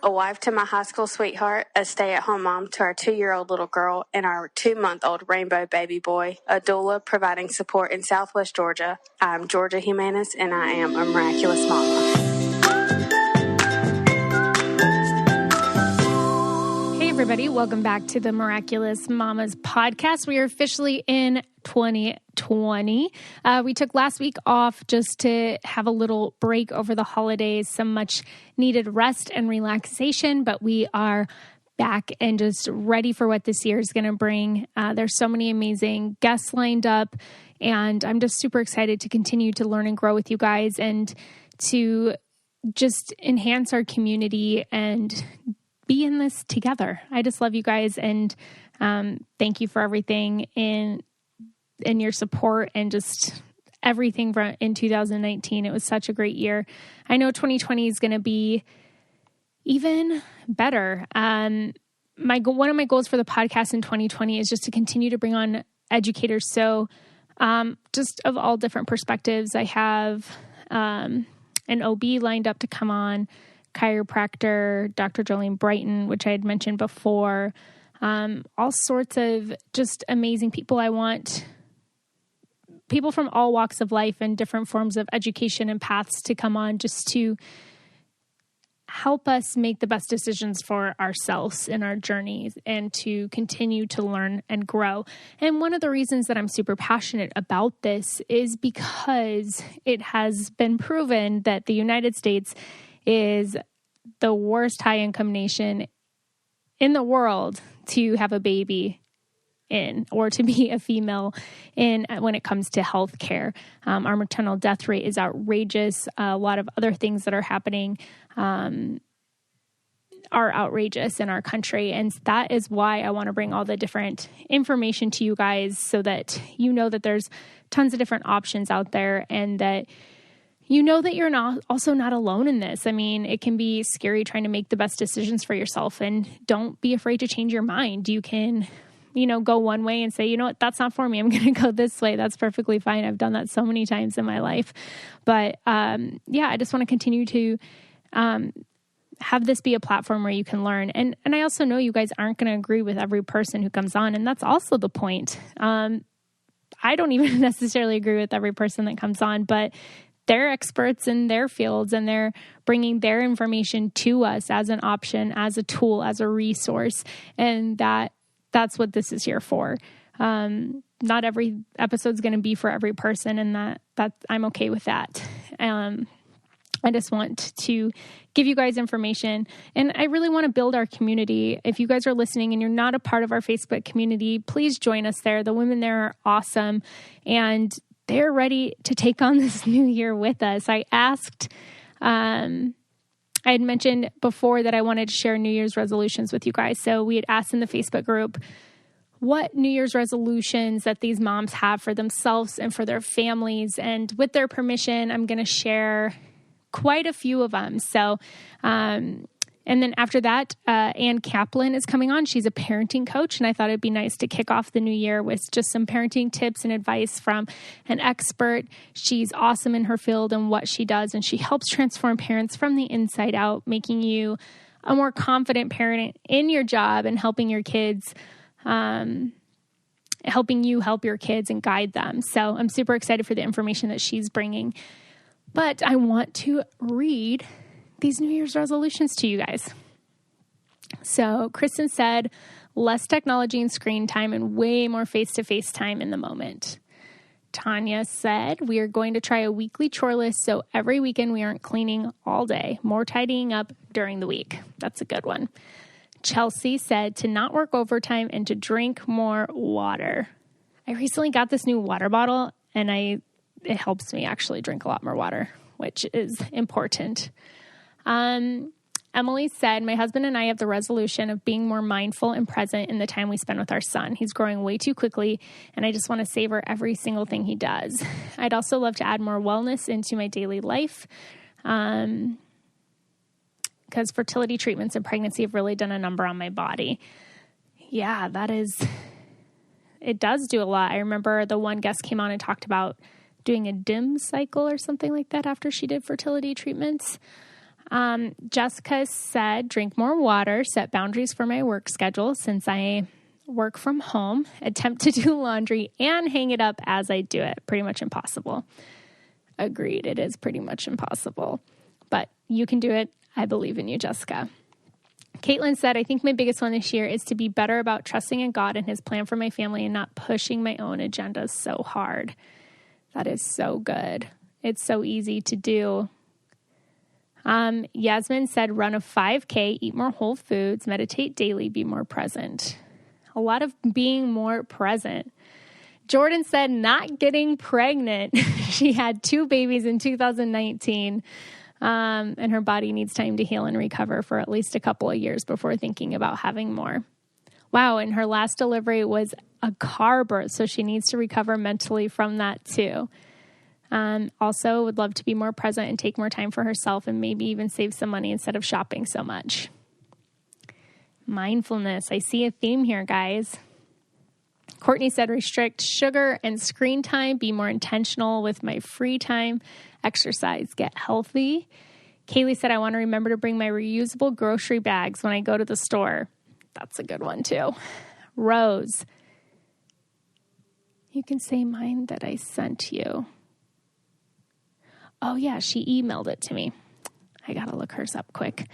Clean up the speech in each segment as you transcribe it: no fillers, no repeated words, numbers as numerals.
a wife to my high school sweetheart, a stay-at-home mom to our 2-year-old little girl and our 2-month-old rainbow baby boy, a doula providing support in Southwest Georgia. I'm Georgia Jimenez, and I am a miraculous mama. Hey everybody, welcome back to the Miraculous Mamas podcast. We are officially in 2020. We took last week off just to have a little break over the holidays, some much needed rest and relaxation, but we are back and just ready for what this year is going to bring. There's so many amazing guests lined up, and I'm just super excited to continue to learn and grow with you guys and to just enhance our community and be in this together. I just love you guys, and thank you for everything in your support and just everything in 2019. It was such a great year. I know 2020 is going to be even better. One of my goals for the podcast in 2020 is just to continue to bring on educators. So just of all different perspectives, I have an OB lined up to come on, chiropractor, Dr. Jolene Brighton, which I had mentioned before, all sorts of just amazing people. I want people from all walks of life and different forms of education and paths to come on just to help us make the best decisions for ourselves in our journeys and to continue to learn and grow. And one of the reasons that I'm super passionate about this is because it has been proven that the United States is the worst high-income nation in the world to have a baby in, or to be a female in, when it comes to healthcare. Our maternal death rate is outrageous. A lot of other things that are happening are outrageous in our country. And that is why I want to bring all the different information to you guys so that you know that there's tons of different options out there, and that you know that you're also not alone in this. I mean, it can be scary trying to make the best decisions for yourself, and don't be afraid to change your mind. You can, go one way and say, you know what, that's not for me. I'm going to go this way. That's perfectly fine. I've done that so many times in my life. But I just want to continue to have this be a platform where you can learn. And I also know you guys aren't going to agree with every person who comes on, and that's also the point. I don't even necessarily agree with every person that comes on, but they're experts in their fields, and they're bringing their information to us as an option, as a tool, as a resource. And that's what this is here for. Not every episode's going to be for every person, and that I'm okay with that. I just want to give you guys information, and I really want to build our community. If you guys are listening and you're not a part of our Facebook community, please join us there. The women there are awesome, and they're ready to take on this new year with us. I asked, I had mentioned before that I wanted to share New Year's resolutions with you guys. So we had asked in the Facebook group what New Year's resolutions that these moms have for themselves and for their families. And with their permission, I'm going to share quite a few of them. So, and then after that, Ann Kaplan is coming on. She's a parenting coach, and I thought it'd be nice to kick off the new year with just some parenting tips and advice from an expert. She's awesome in her field and what she does, and she helps transform parents from the inside out, making you a more confident parent in your job and helping your kids, helping you help your kids and guide them. So I'm super excited for the information that she's bringing. But I want to read these New Year's resolutions to you guys. So Kristen said, less technology and screen time and way more face-to-face time in the moment. Tanya said, we are going to try a weekly chore list so every weekend we aren't cleaning all day. More tidying up during the week. That's a good one. Chelsea said to not work overtime and to drink more water. I recently got this new water bottle, and it helps me actually drink a lot more water, which is important. Emily said, my husband and I have the resolution of being more mindful and present in the time we spend with our son. He's growing way too quickly, and I just want to savor every single thing he does. I'd also love to add more wellness into my daily life, because fertility treatments and pregnancy have really done a number on my body. Yeah, it does do a lot. I remember the one guest came on and talked about doing a DIM cycle or something like that after she did fertility treatments. Jessica said, drink more water, set boundaries for my work schedule since I work from home, attempt to do laundry, and hang it up as I do it. Pretty much impossible. Agreed. It is pretty much impossible. But you can do it. I believe in you, Jessica. Caitlin said, I think my biggest one this year is to be better about trusting in God and his plan for my family and not pushing my own agendas so hard. That is so good. It's so easy to do. Yasmin said, run a 5K, eat more whole foods, meditate daily, be more present. A lot of being more present. Jordan said, not getting pregnant. She had 2 babies in 2019. And her body needs time to heal and recover for at least a couple of years before thinking about having more. Wow, and her last delivery was a car birth, so she needs to recover mentally from that too. Also, would love to be more present and take more time for herself and maybe even save some money instead of shopping so much. Mindfulness. I see a theme here, guys. Courtney said, restrict sugar and screen time, be more intentional with my free time, exercise, get healthy. Kaylee said, I want to remember to bring my reusable grocery bags when I go to the store. That's a good one too. Rose, you can say mine that I sent you. Oh yeah, she emailed it to me. I got to look hers up quick.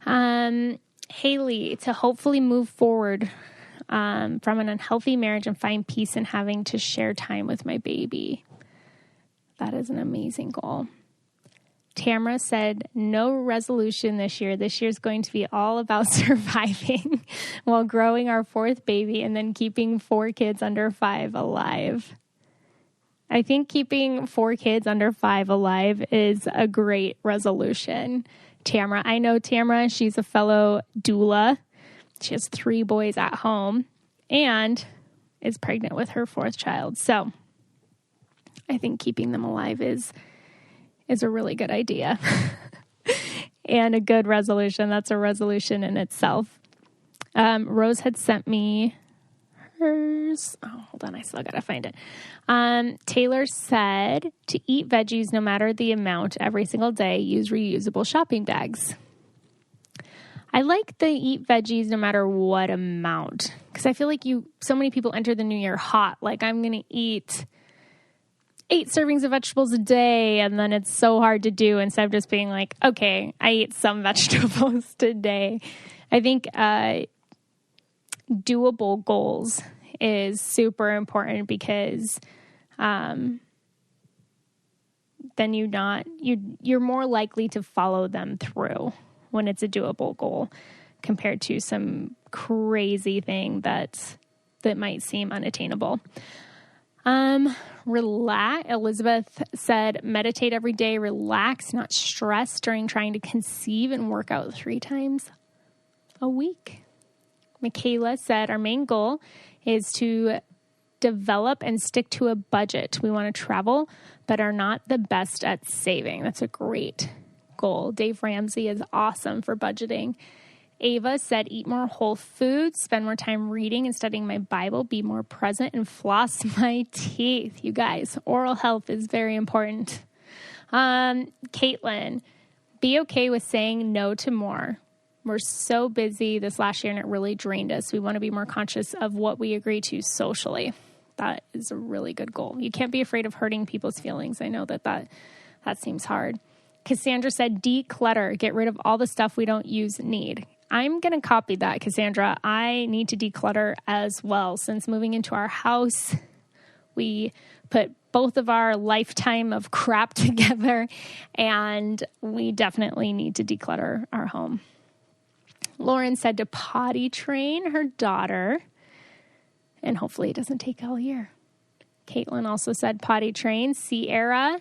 Haley, to hopefully move forward from an unhealthy marriage and find peace in having to share time with my baby. That is an amazing goal. Tamara said, no resolution this year. This year is going to be all about surviving while growing our 4th baby and then keeping 4 kids under 5 alive. I think keeping 4 kids under 5 alive is a great resolution. Tamara, I know Tamara, she's a fellow doula. She has 3 boys at home and is pregnant with her 4th child. So I think keeping them alive is a really good idea and a good resolution. That's a resolution in itself. Rose had sent me hers. Oh, hold on. I still got to find it. Taylor said to eat veggies no matter the amount every single day. Use reusable shopping bags. I like the eat veggies no matter what amount because I feel like so many people enter the new year hot. Like I'm going to eat 8 servings of vegetables a day, and then it's so hard to do instead of just being like, okay, I ate some vegetables today. I think doable goals is super important because then you're more likely to follow them through when it's a doable goal compared to some crazy thing that might seem unattainable. Relax. Elizabeth said, meditate every day, relax, not stress during trying to conceive and work out 3 times a week. Michaela said, our main goal is to develop and stick to a budget. We want to travel, but are not the best at saving. That's a great goal. Dave Ramsey is awesome for budgeting. Ava said, eat more whole foods, spend more time reading and studying my Bible, be more present, and floss my teeth. You guys, oral health is very important. Caitlin, be okay with saying no to more. We're so busy this last year and it really drained us. We want to be more conscious of what we agree to socially. That is a really good goal. You can't be afraid of hurting people's feelings. I know that seems hard. Cassandra said, declutter, get rid of all the stuff we don't need. I'm going to copy that, Cassandra. I need to declutter as well. Since moving into our house, we put both of our lifetime of crap together, and we definitely need to declutter our home. Lauren said to potty train her daughter, and hopefully it doesn't take all year. Caitlin also said potty train. Sierra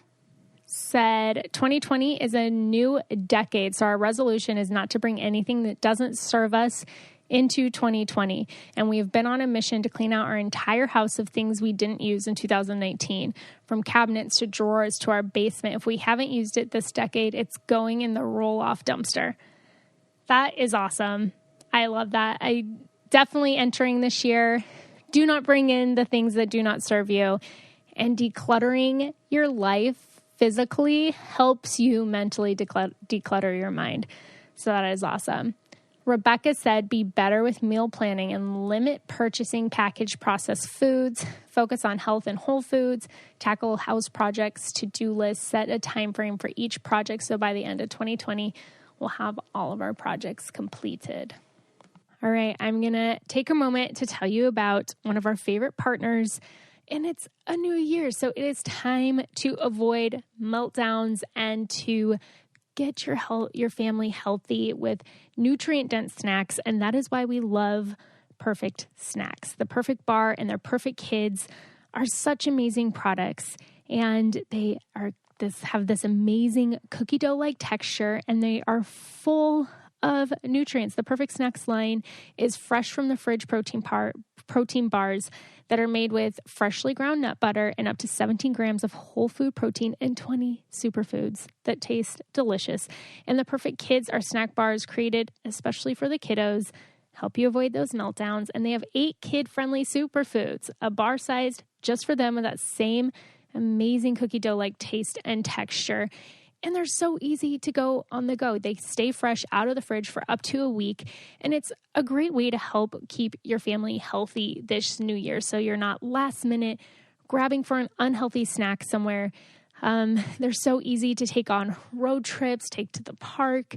said 2020 is a new decade, so our resolution is not to bring anything that doesn't serve us into 2020. And we have been on a mission to clean out our entire house of things we didn't use in 2019, from cabinets to drawers to our basement. If we haven't used it this decade, it's going in the roll-off dumpster. That is awesome. I love that. I definitely entering this year, do not bring in the things that do not serve you, and decluttering your life physically helps you mentally declutter your mind. So that is awesome. Rebecca said, be better with meal planning and limit purchasing packaged processed foods, focus on health and whole foods, tackle house projects, to-do lists, set a time frame for each project. So by the end of 2020, we'll have all of our projects completed. All right, I'm going to take a moment to tell you about one of our favorite partners, and it's a new year. So it is time to avoid meltdowns and to get your family healthy with nutrient-dense snacks, and that is why we love Perfect Snacks. The Perfect Bar and their Perfect Kids are such amazing products, and they have this amazing cookie dough-like texture, and they are full of nutrients. The Perfect Snacks line is fresh from the fridge protein bars that are made with freshly ground nut butter and up to 17 grams of whole food protein and 20 superfoods that taste delicious. And the Perfect Kids are snack bars created especially for the kiddos, help you avoid those meltdowns. And they have 8 kid-friendly superfoods, a bar sized just for them with that same amazing cookie dough-like taste and texture. And they're so easy to go on the go. They stay fresh out of the fridge for up to a week. And it's a great way to help keep your family healthy this new year. So you're not last minute grabbing for an unhealthy snack somewhere. They're so easy to take on road trips, take to the park,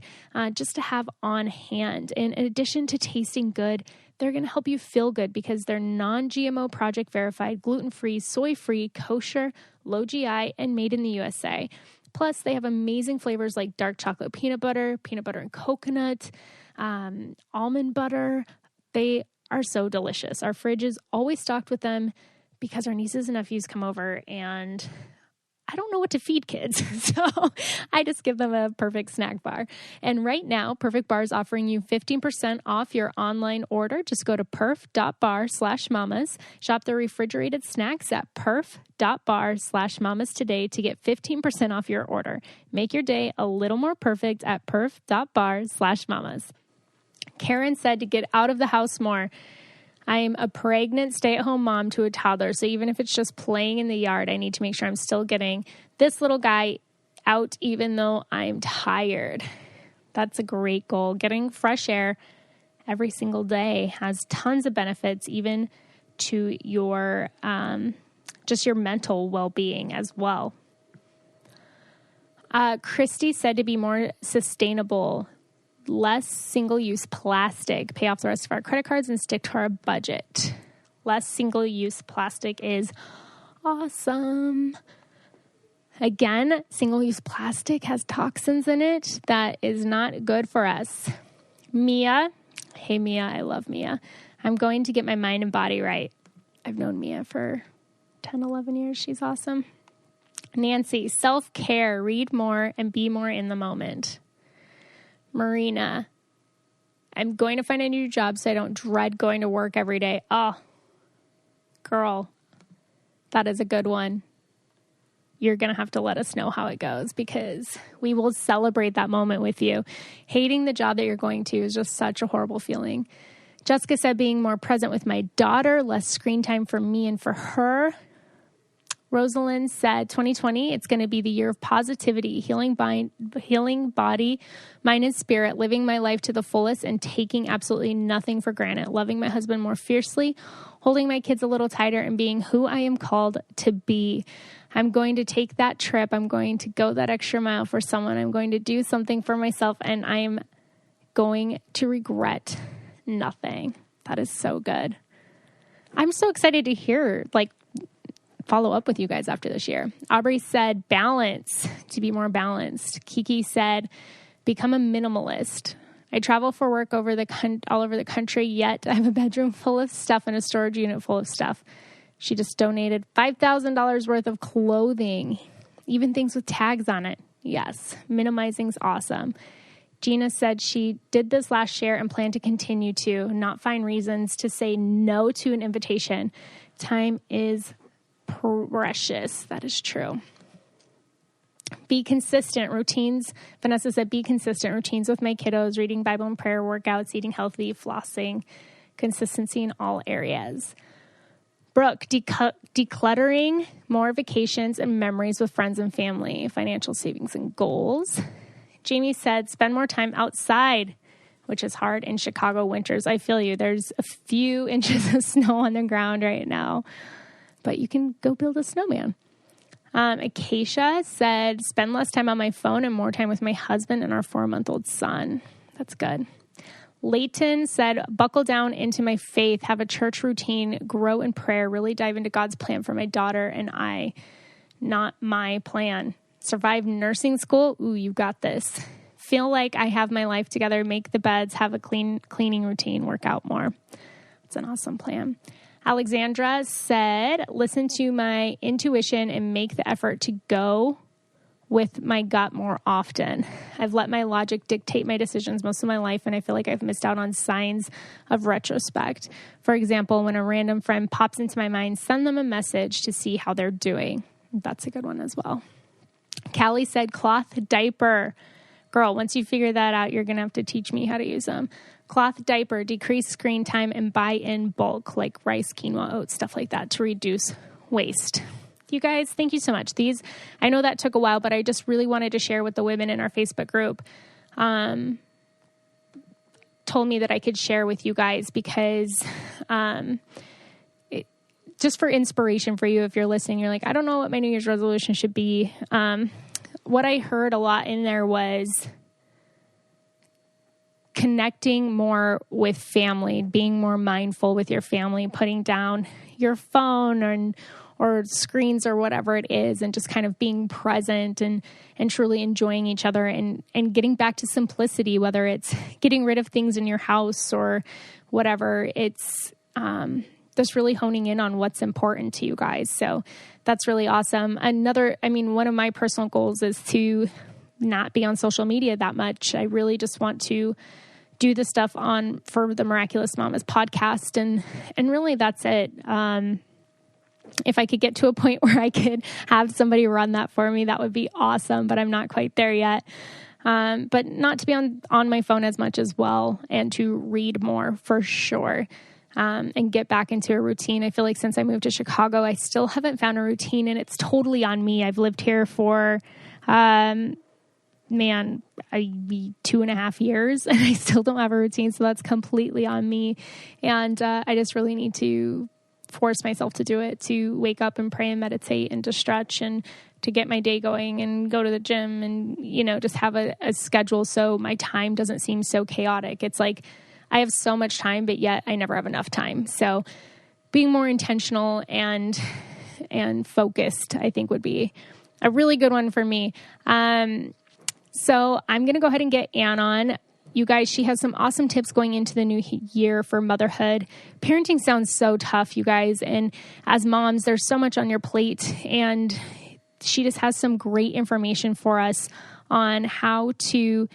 just to have on hand. And in addition to tasting good, they're going to help you feel good because they're non-GMO project verified, gluten-free, soy-free, kosher, low GI, and made in the USA. Plus, they have amazing flavors like dark chocolate peanut butter and coconut, almond butter. They are so delicious. Our fridge is always stocked with them because our nieces and nephews come over and I don't know what to feed kids. So I just give them a Perfect Snack Bar. And right now, Perfect Bar is offering you 15% off your online order. Just go to perf.bar/mamas. Shop the refrigerated snacks at perf.bar/mamas today to get 15% off your order. Make your day a little more perfect at perf.bar/mamas. Karen said to get out of the house more. I am a pregnant stay-at-home mom to a toddler, so even if it's just playing in the yard, I need to make sure I'm still getting this little guy out even though I'm tired. That's a great goal. Getting fresh air every single day has tons of benefits, even to your just your mental well-being as well. Christy said to be more sustainable, less single-use plastic, pay off the rest of our credit cards and stick to our budget. Less single-use plastic is awesome. Again, single-use plastic has toxins in it that is not good for us. Mia, hey Mia, I love Mia. I'm going to get my mind and body right. I've known Mia for 10, 11 years. She's awesome. Nancy, self-care, read more and be more in the moment. Marina, I'm going to find a new job so I don't dread going to work every day. Oh, girl, that is a good one. You're going to have to let us know how it goes because we will celebrate that moment with you. Hating the job that you're going to is just such a horrible feeling. Jessica said being more present with my daughter, less screen time for me and for her. Rosalind said 2020, it's going to be the year of positivity, healing body, mind, and spirit, living my life to the fullest and taking absolutely nothing for granted, loving my husband more fiercely, holding my kids a little tighter, and being who I am called to be. I'm going to take that trip. I'm going to go that extra mile for someone. I'm going to do something for myself, and I am going to regret nothing. That is so good. I'm so excited to hear, follow up with you guys after this year. Aubrey said balance, to be more balanced. Kiki said become a minimalist. I travel for work all over the country, yet I have a bedroom full of stuff and a storage unit full of stuff. She just donated $5,000 worth of clothing, even things with tags on it. Yes, minimizing's awesome. Gina said she did this last year and plan to continue to not find reasons to say no to an invitation. Time is precious. That is true. Be consistent routines. Vanessa said, be consistent routines with my kiddos, reading Bible and prayer, workouts, eating healthy, flossing, consistency in all areas. Brooke, decluttering, more vacations and memories with friends and family, financial savings and goals. Jamie said, spend more time outside, which is hard in Chicago winters. I feel you. There's a few inches of snow on the ground right now, but you can go build a snowman. Acacia said, spend less time on my phone and more time with my husband and our 4-month-old son. That's good. Leighton said, buckle down into my faith, have a church routine, grow in prayer, really dive into God's plan for my daughter and I. Not my plan. Survive nursing school. Ooh, you got this. Feel like I have my life together, make the beds, have a cleaning routine, work out more. It's an awesome plan. Alexandra said, listen to my intuition and make the effort to go with my gut more often. I've let my logic dictate my decisions most of my life, and I feel like I've missed out on signs of retrospect. For example, when a random friend pops into my mind, send them a message to see how they're doing. That's a good one as well. Callie said, cloth diaper. Girl, once you figure that out, you're going to have to teach me how to use them. Cloth diaper, decrease screen time, and buy in bulk, like rice, quinoa, oats, stuff like that, to reduce waste. You guys, thank you so much. I know that took a while, but I just really wanted to share with the women in our Facebook group. Told me that I could share with you guys because just for inspiration for you, if you're listening, you're like, I don't know what my New Year's resolution should be. What I heard a lot in there was connecting more with family, being more mindful with your family, putting down your phone or screens or whatever it is, and just kind of being present and truly enjoying each other and getting back to simplicity, whether it's getting rid of things in your house or whatever. It's just really honing in on what's important to you guys. So that's really awesome. One of my personal goals is to not be on social media that much. I really just want to do the stuff for the Miraculous Mamas podcast. And really that's it. If I could get to a point where I could have somebody run that for me, that would be awesome, but I'm not quite there yet. But not to be on my phone as much as well, and to read more for sure. And get back into a routine. I feel like since I moved to Chicago, I still haven't found a routine, and it's totally on me. I've lived here for, 2.5 years, and I still don't have a routine. So that's completely on me. And I just really need to force myself to do it, to wake up and pray and meditate and to stretch and to get my day going and go to the gym and, just have a schedule so my time doesn't seem so chaotic. It's like I have so much time, but yet I never have enough time. So being more intentional and focused, I think, would be a really good one for me. So I'm going to go ahead and get Ann on. You guys, she has some awesome tips going into the new year for motherhood. Parenting sounds so tough, you guys. And as moms, there's so much on your plate. And she just has some great information for us on how to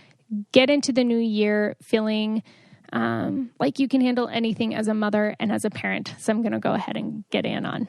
get into the new year feeling like you can handle anything as a mother and as a parent. So I'm going to go ahead and get Ann on.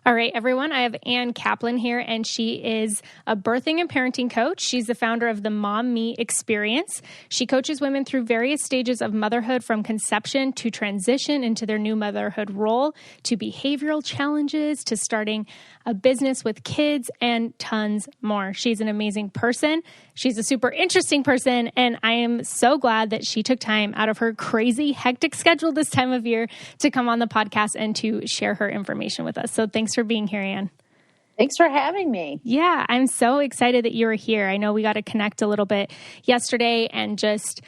All right, everyone, I have Ann Kaplan here, and she is a birthing and parenting coach. She's the founder of the Mom Me Experience. She coaches women through various stages of motherhood, from conception to transition into their new motherhood role, to behavioral challenges, to starting a business with kids, and tons more. She's an amazing person. She's a super interesting person, and I am so glad that she took time out of her crazy, hectic schedule this time of year to come on the podcast and to share her information with us. So thanks for being here, Ann. Thanks for having me. Yeah, I'm so excited that you were here. I know we got to connect a little bit yesterday, and just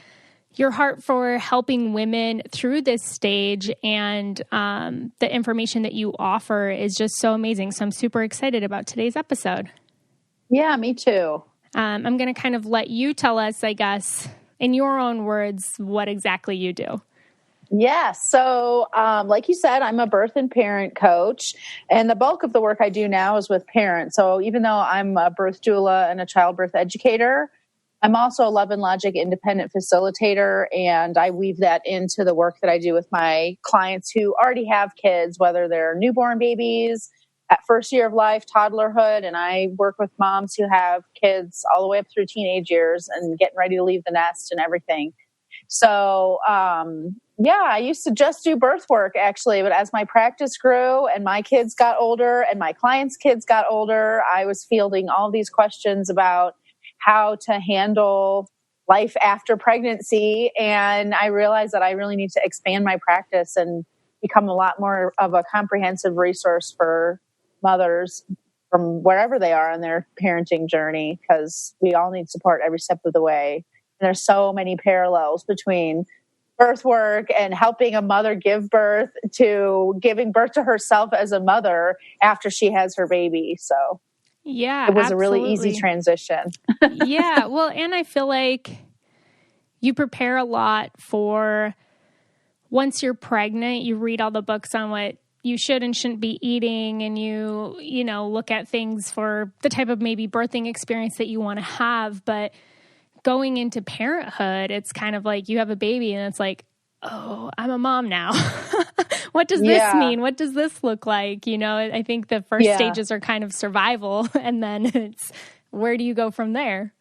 your heart for helping women through this stage and the information that you offer is just so amazing. So I'm super excited about today's episode. Yeah, me too. I'm going to kind of let you tell us, I guess, in your own words, what exactly you do. Yeah. So, like you said, I'm a birth and parent coach, and the bulk of the work I do now is with parents. So even though I'm a birth doula and a childbirth educator, I'm also a Love and Logic independent facilitator, and I weave that into the work that I do with my clients who already have kids, whether they're newborn babies, at first year of life, toddlerhood, and I work with moms who have kids all the way up through teenage years and getting ready to leave the nest and everything. So, yeah, I used to just do birth work actually, but as my practice grew and my kids got older and my clients' kids got older, I was fielding all these questions about how to handle life after pregnancy. And I realized that I really need to expand my practice and become a lot more of a comprehensive resource for mothers from wherever they are on their parenting journey, because we all need support every step of the way. And there's so many parallels between birth work and helping a mother give birth to giving birth to herself as a mother after she has her baby. So yeah, it was absolutely. a really easy transition. Yeah. Well, and I feel like you prepare a lot for once you're pregnant, you read all the books on what you should and shouldn't be eating, and you know, look at things for the type of maybe birthing experience that you want to have. But going into parenthood, it's kind of like you have a baby and it's like, oh, I'm a mom now. What does this mean? What does this look like? You know, I think the first stages are kind of survival, and then it's where do you go from there?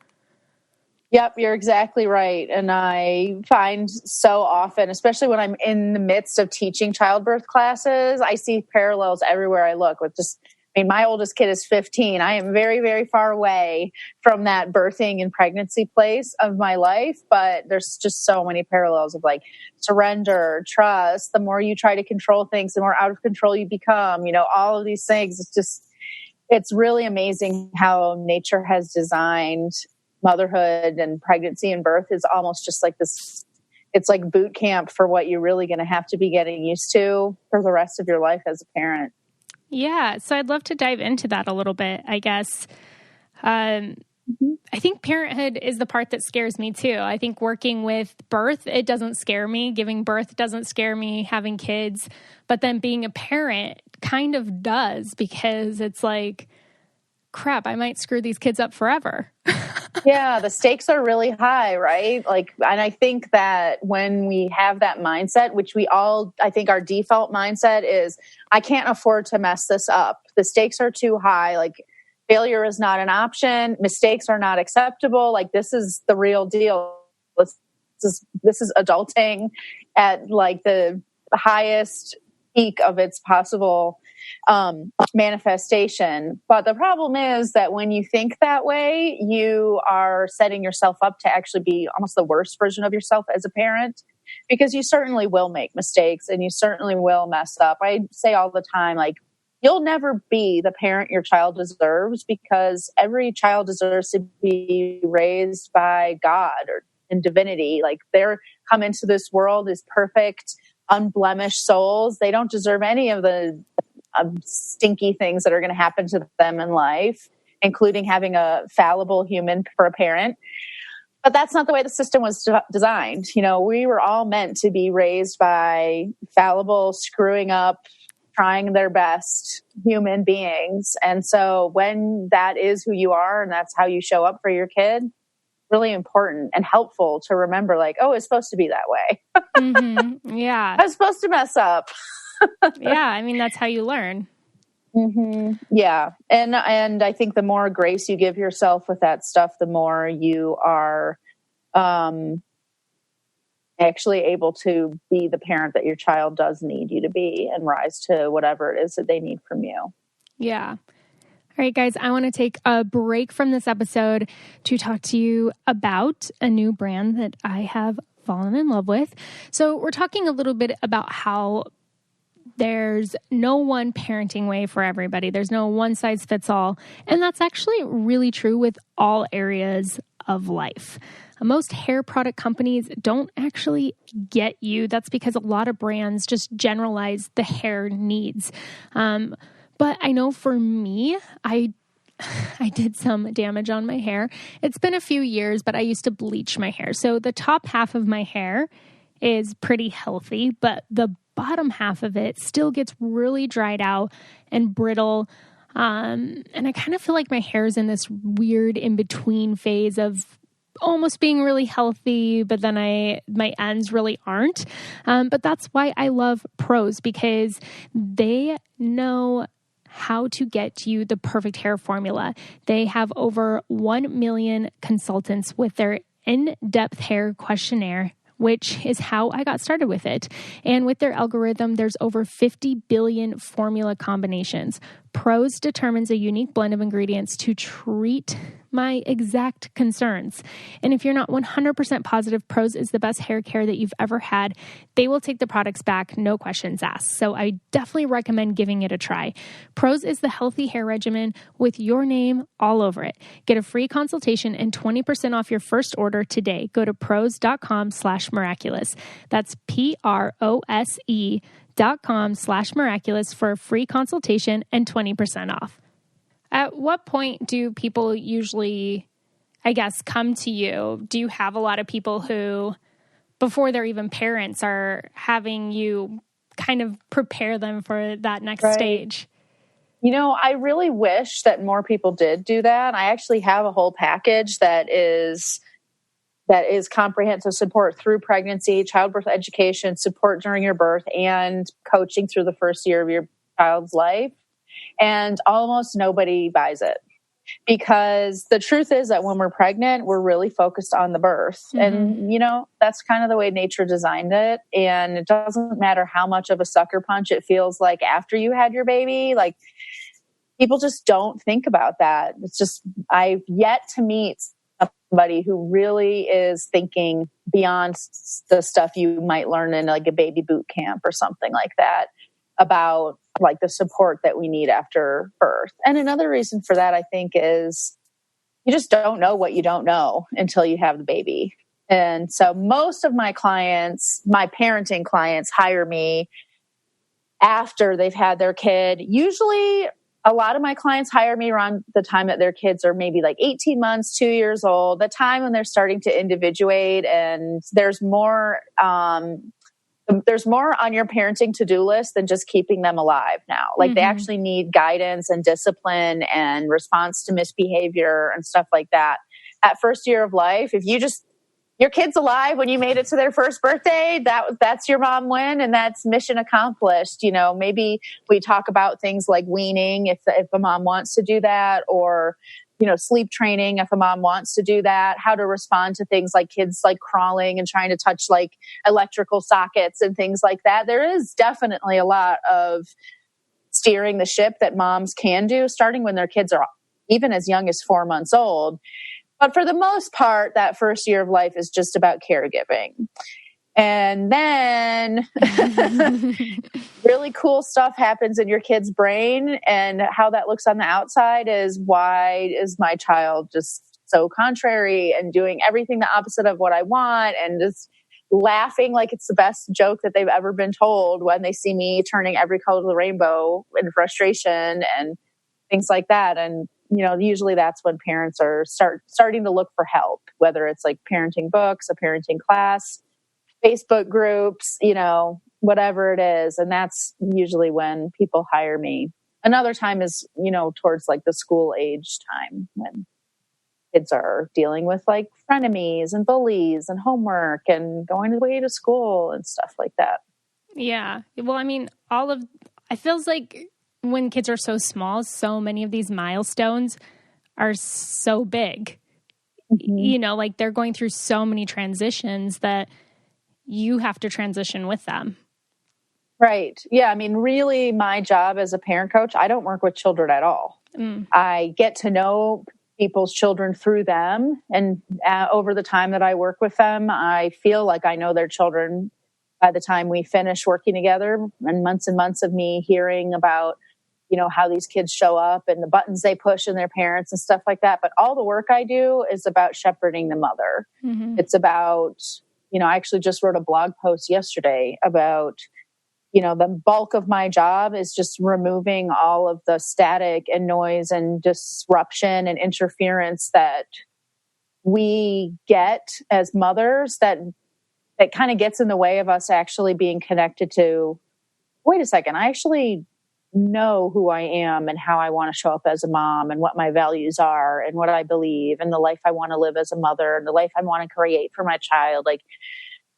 Yep, you're exactly right. And I find so often, especially when I'm in the midst of teaching childbirth classes, I see parallels everywhere I look with just, I mean, my oldest kid is 15. I am very, very far away from that birthing and pregnancy place of my life, but there's just so many parallels of like surrender, trust. The more you try to control things, the more out of control you become, you know, all of these things. It's really amazing how nature has designed motherhood and pregnancy and birth is almost just like this. It's like boot camp for what you're really going to have to be getting used to for the rest of your life as a parent. Yeah. So I'd love to dive into that a little bit, I guess. I think parenthood is the part that scares me too. I think working with birth, it doesn't scare me. Giving birth doesn't scare me, having kids. But then being a parent kind of does, because it's like, crap, I might screw these kids up forever. Yeah, the stakes are really high, right? Like, and I think that when we have that mindset, which we all, I think our default mindset is, I can't afford to mess this up. The stakes are too high. Like, failure is not an option. Mistakes are not acceptable. Like, this is the real deal. This is adulting at like the highest peak of its possible manifestation. But the problem is that when you think that way, you are setting yourself up to actually be almost the worst version of yourself as a parent, because you certainly will make mistakes and you certainly will mess up. I say all the time, like, you'll never be the parent your child deserves, because every child deserves to be raised by God or in divinity. Like, they're come into this world as perfect, unblemished souls. They don't deserve any of the stinky things that are going to happen to them in life, including having a fallible human for a parent. But that's not the way the system was designed. You know, we were all meant to be raised by fallible, screwing up, trying their best human beings. And so when that is who you are and that's how you show up for your kid, really important and helpful to remember, like, oh, it's supposed to be that way. Yeah. I was supposed to mess up. Yeah. I mean, that's how you learn. Yeah. And I think the more grace you give yourself with that stuff, the more you are actually able to be the parent that your child does need you to be and rise to whatever it is that they need from you. Yeah. All right, guys, I want to take a break from this episode to talk to you about a new brand that I have fallen in love with. So we're talking a little bit about how there's no one parenting way for everybody. There's no one size fits all. And that's actually really true with all areas of life. Most hair product companies don't actually get you. That's because a lot of brands just generalize the hair needs. But I know for me, I did some damage on my hair. It's been a few years, but I used to bleach my hair. So the top half of my hair is pretty healthy, but the bottom half of it still gets really dried out and brittle. And I kind of feel like my hair is in this weird in-between phase of almost being really healthy, but then my ends really aren't. But that's why I love Pros, because they know how to get you the perfect hair formula. They have over 1 million consultants with their in-depth hair questionnaire, which is how I got started with it. And with their algorithm, there's over 50 billion formula combinations. Prose determines a unique blend of ingredients to treat my exact concerns. And if you're not 100% positive Prose is the best hair care that you've ever had, they will take the products back, no questions asked. So I definitely recommend giving it a try. Prose is the healthy hair regimen with your name all over it. Get a free consultation and 20% off your first order today. Go to prose.com/miraculous. That's prose.com/miraculous for a free consultation and 20% off. At what point do people usually, I guess, come to you? Do you have a lot of people who, before they're even parents, are having you kind of prepare them for that next stage? You know, I really wish that more people did do that. I actually have a whole package that is comprehensive support through pregnancy, childbirth education, support during your birth, and coaching through the first year of your child's life. And almost nobody buys it, because the truth is that when we're pregnant, we're really focused on the birth. Mm-hmm. And, you know, that's kind of the way nature designed it. And it doesn't matter how much of a sucker punch it feels like after you had your baby. Like, people just don't think about that. It's just, I've yet to meet somebody who really is thinking beyond the stuff you might learn in like a baby boot camp or something like that, about like the support that we need after birth. And another reason for that, I think, is you just don't know what you don't know until you have the baby. And so most of my clients, my parenting clients, hire me after they've had their kid. Usually a lot of my clients hire me around the time that their kids are maybe like 18 months, 2 years old, the time when they're starting to individuate, and there's more on your parenting to-do list than just keeping them alive now. Like, they actually need guidance and discipline and response to misbehavior and stuff like that. At first year of life, if your kid's alive when you made it to their first birthday, that's your mom win, and that's mission accomplished. You know, maybe we talk about things like weaning if a mom wants to do that, or, you know, sleep training if a mom wants to do that, how to respond to things like kids like crawling and trying to touch like electrical sockets and things like that. There is definitely a lot of steering the ship that moms can do, starting when their kids are even as young as 4 months old. But for the most part, that first year of life is just about caregiving. And then really cool stuff happens in your kid's brain, and how that looks on the outside is, why is my child just so contrary and doing everything the opposite of what I want, and just laughing like it's the best joke that they've ever been told when they see me turning every color of the rainbow in frustration and things like that. And, you know, usually that's when parents are starting to look for help, whether it's like parenting books, a parenting class, Facebook groups, you know, whatever it is. And that's usually when people hire me. Another time is, you know, towards like the school age time, when kids are dealing with like frenemies and bullies and homework and going away to school and stuff like that. Yeah. Well, I mean, it feels like when kids are so small, so many of these milestones are so big. Mm-hmm. You know, like they're going through so many transitions that you have to transition with them. Right. Yeah. I mean, really, my job as a parent coach, I don't work with children at all. I get to know people's children through them. And over the time that I work with them, I feel like I know their children by the time we finish working together, and months of me hearing about, you know, how these kids show up and the buttons they push in their parents and stuff like that. But all the work I do is about shepherding the mother. Mm-hmm. It's about, you know, I actually just wrote a blog post yesterday about, you know, the bulk of my job is just removing all of the static and noise and disruption and interference that we get as mothers that kind of gets in the way of us actually being connected to, wait a second, I actually know who I am and how I want to show up as a mom and what my values are and what I believe and the life I want to live as a mother and the life I want to create for my child. Like,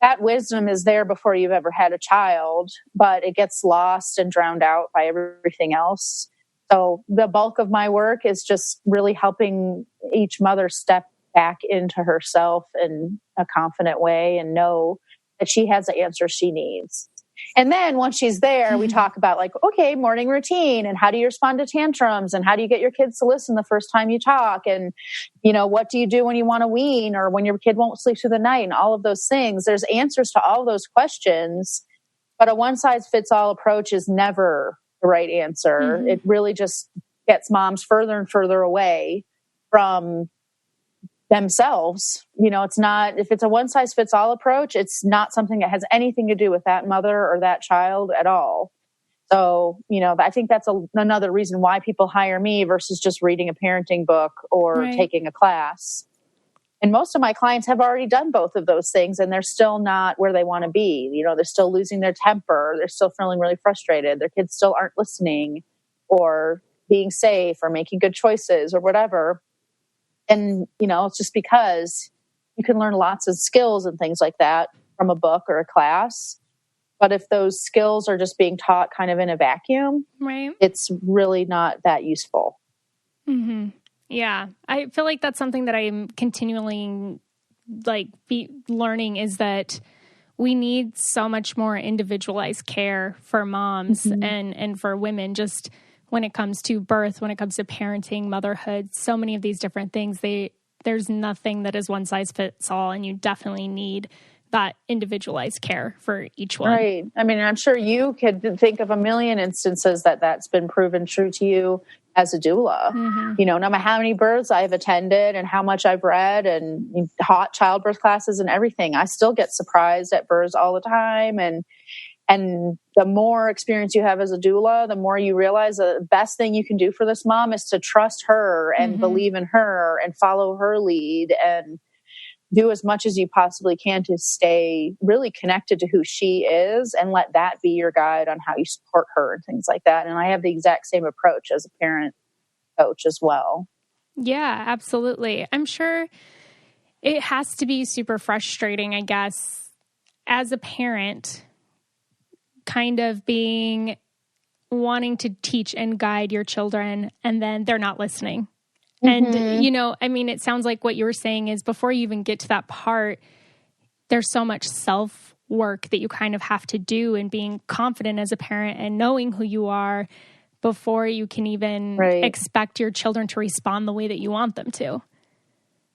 that wisdom is there before you've ever had a child, but it gets lost and drowned out by everything else. So the bulk of my work is just really helping each mother step back into herself in a confident way and know that she has the answer she needs. And then once she's there, we talk about like, okay, morning routine, and how do you respond to tantrums, and how do you get your kids to listen the first time you talk, and, what do you do when you want to wean or when your kid won't sleep through the night, and all of those things. There's answers to all those questions, but a one-size-fits-all approach is never the right answer. It really just gets moms further and further away from themselves. It's not, if it's a one-size-fits-all approach, it's not something that has anything to do with that mother or that child at all. So, I think that's another reason why people hire me versus just reading a parenting book or taking a class. And most of my clients have already done both of those things, and they're still not where they want to be. They're still losing their temper. They're still feeling really frustrated. Their kids still aren't listening or being safe or making good choices or whatever. And, it's just because you can learn lots of skills and things like that from a book or a class. But if those skills are just being taught kind of in a vacuum, it's really not that useful. Mm-hmm. Yeah. I feel like that's something that I'm continually learning, is that we need so much more individualized care for moms and for women, just when it comes to birth, when it comes to parenting, motherhood, so many of these different things. There's nothing that is one size fits all, and you definitely need that individualized care for each one. Right. I mean, I'm sure you could think of a million instances that's been proven true to you as a doula. No matter how many births I've attended and how much I've read and taught childbirth classes and everything, I still get surprised at births all the time. And the more experience you have as a doula, the more you realize the best thing you can do for this mom is to trust her and believe in her and follow her lead and do as much as you possibly can to stay really connected to who she is, and let that be your guide on how you support her and things like that. And I have the exact same approach as a parent coach as well. Yeah, absolutely. I'm sure it has to be super frustrating, I guess, as a parent, kind of wanting to teach and guide your children, and then they're not listening. And, it sounds like what you were saying is before you even get to that part, there's so much self-work that you kind of have to do, and being confident as a parent and knowing who you are before you can even expect your children to respond the way that you want them to.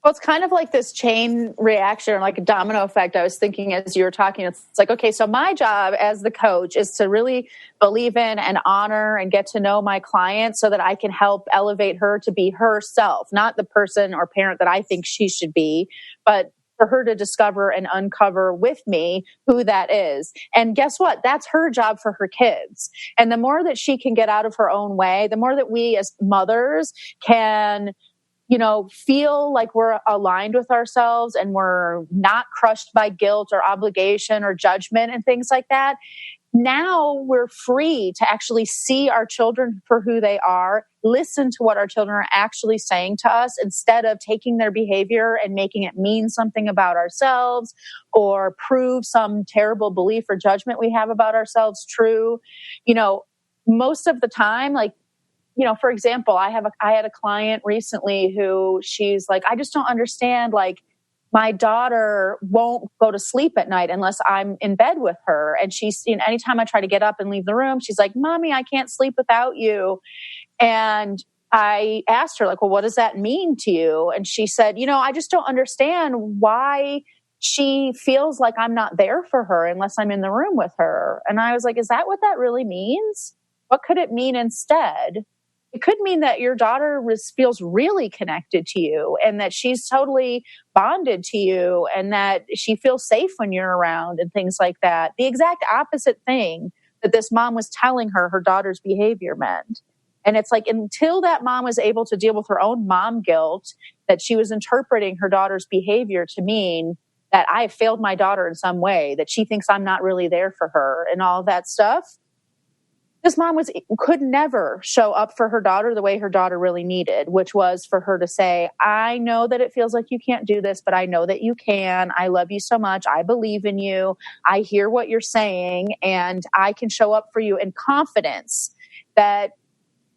Well, it's kind of like this chain reaction, like a domino effect. I was thinking as you were talking, it's like, okay, so my job as the coach is to really believe in and honor and get to know my client so that I can help elevate her to be herself, not the person or parent that I think she should be, but for her to discover and uncover with me who that is. And guess what? That's her job for her kids. And the more that she can get out of her own way, the more that we as mothers can feel like we're aligned with ourselves and we're not crushed by guilt or obligation or judgment and things like that. Now we're free to actually see our children for who they are, listen to what our children are actually saying to us, instead of taking their behavior and making it mean something about ourselves or prove some terrible belief or judgment we have about ourselves true. Most of the time, for example, I had a client recently who she's like, I just don't understand, my daughter won't go to sleep at night unless I'm in bed with her. And she's, anytime I try to get up and leave the room, she's like, Mommy, I can't sleep without you. And I asked her, well, what does that mean to you? And she said, I just don't understand why she feels like I'm not there for her unless I'm in the room with her. And I was like, is that what that really means? What could it mean instead? It could mean that your daughter feels really connected to you and that she's totally bonded to you and that she feels safe when you're around and things like that. The exact opposite thing that this mom was telling her daughter's behavior meant. And it's like, until that mom was able to deal with her own mom guilt, that she was interpreting her daughter's behavior to mean that I have failed my daughter in some way, that she thinks I'm not really there for her and all that stuff. This mom could never show up for her daughter the way her daughter really needed, which was for her to say, I know that it feels like you can't do this, but I know that you can. I love you so much. I believe in you. I hear what you're saying, and I can show up for you in confidence that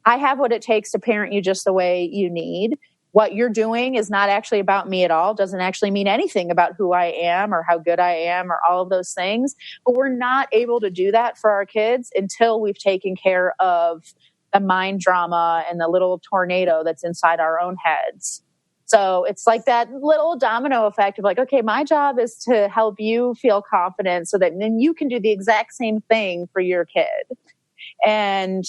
I have what it takes to parent you just the way you need. what you're doing is not actually about me at all, doesn't actually mean anything about who I am or how good I am or all of those things. But we're not able to do that for our kids until we've taken care of the mind drama and the little tornado that's inside our own heads. So it's like that little domino effect of like, okay, my job is to help you feel confident so that then you can do the exact same thing for your kid. And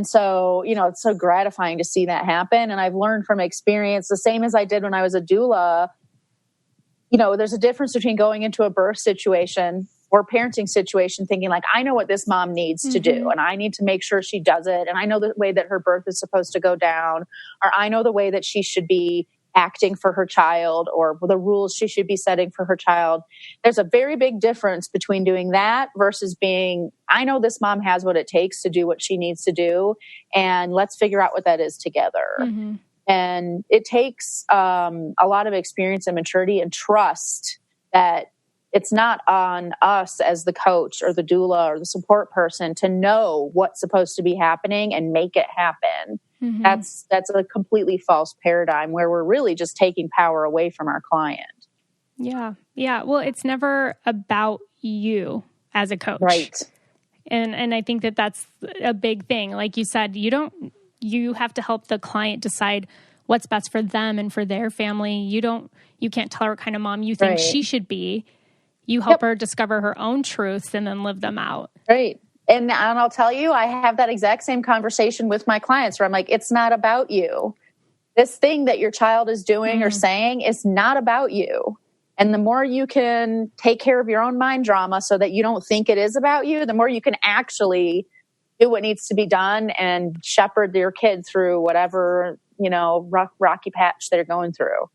so, it's so gratifying to see that happen. And I've learned from experience, the same as I did when I was a doula, there's a difference between going into a birth situation or parenting situation thinking like, I know what this mom needs to do, and I need to make sure she does it. And I know the way that her birth is supposed to go down, or I know the way that she should be acting for her child, or the rules she should be setting for her child. There's a very big difference between doing that versus being, I know this mom has what it takes to do what she needs to do, and let's figure out what that is together. And it takes a lot of experience and maturity and trust that it's not on us as the coach or the doula or the support person to know what's supposed to be happening and make it happen. That's a completely false paradigm where we're really just taking power away from our client. Yeah. Well, it's never about you as a coach. Right. And I think that that's a big thing. Like you said, you have to help the client decide what's best for them and for their family. You can't tell her what kind of mom you think she should be. You help her discover her own truths and then live them out. Right. And I'll tell you, I have that exact same conversation with my clients where I'm like, it's not about you. This thing that your child is doing or saying is not about you. And the more you can take care of your own mind drama so that you don't think it is about you, the more you can actually do what needs to be done and shepherd your kid through whatever, rocky patch they're going through.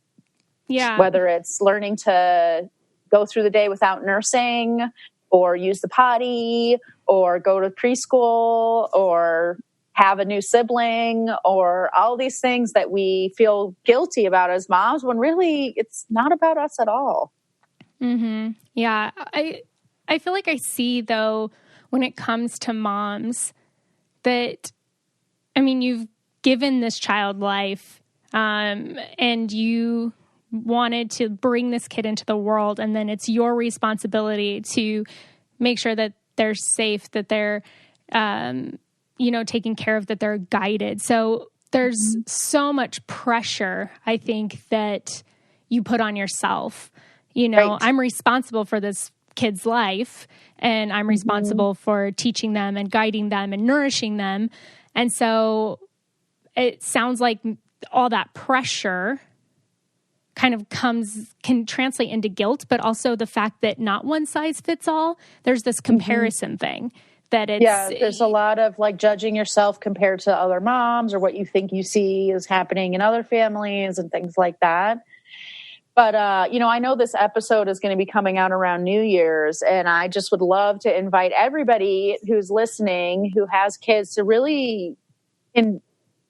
Yeah. Whether it's learning to go through the day without nursing, or use the potty, or go to preschool, or have a new sibling, or all these things that we feel guilty about as moms when really it's not about us at all. Yeah. I feel like I see, though, when it comes to moms that, you've given this child life, and you wanted to bring this kid into the world, and then it's your responsibility to make sure that they're safe, that they're, taken care of, that they're guided. So there's so much pressure, I think, that you put on yourself. I'm responsible for this kid's life, and I'm responsible for teaching them and guiding them and nourishing them. And so it sounds like all that pressure kind of can translate into guilt, but also the fact that not one size fits all. There's this comparison thing that there's a lot of like judging yourself compared to other moms or what you think you see is happening in other families and things like that. But, I know this episode is going to be coming out around New Year's, and I just would love to invite everybody who's listening, who has kids, to really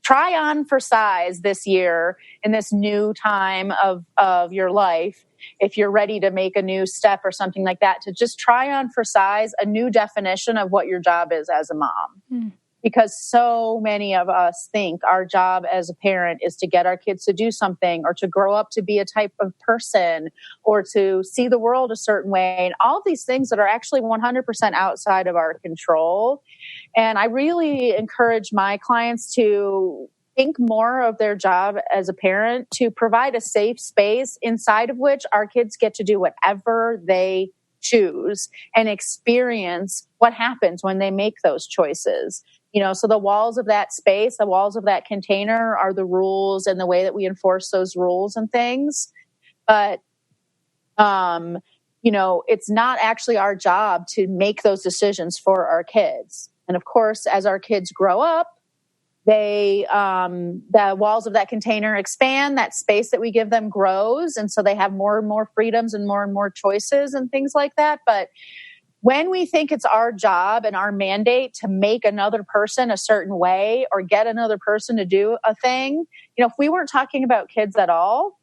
try on for size this year in this new time of your life. If you're ready to make a new step or something like that, to just try on for size a new definition of what your job is as a mom. Because so many of us think our job as a parent is to get our kids to do something, or to grow up to be a type of person, or to see the world a certain way, and all these things that are actually 100% outside of our control. And I really encourage my clients to think more of their job as a parent to provide a safe space inside of which our kids get to do whatever they choose and experience what happens when they make those choices. So the walls of that space, the walls of that container are the rules and the way that we enforce those rules and things. But, it's not actually our job to make those decisions for our kids. And of course, as our kids grow up, the walls of that container expand, that space that we give them grows. And so they have more and more freedoms and more choices and things like that. But when we think it's our job and our mandate to make another person a certain way or get another person to do a thing, if we weren't talking about kids at all,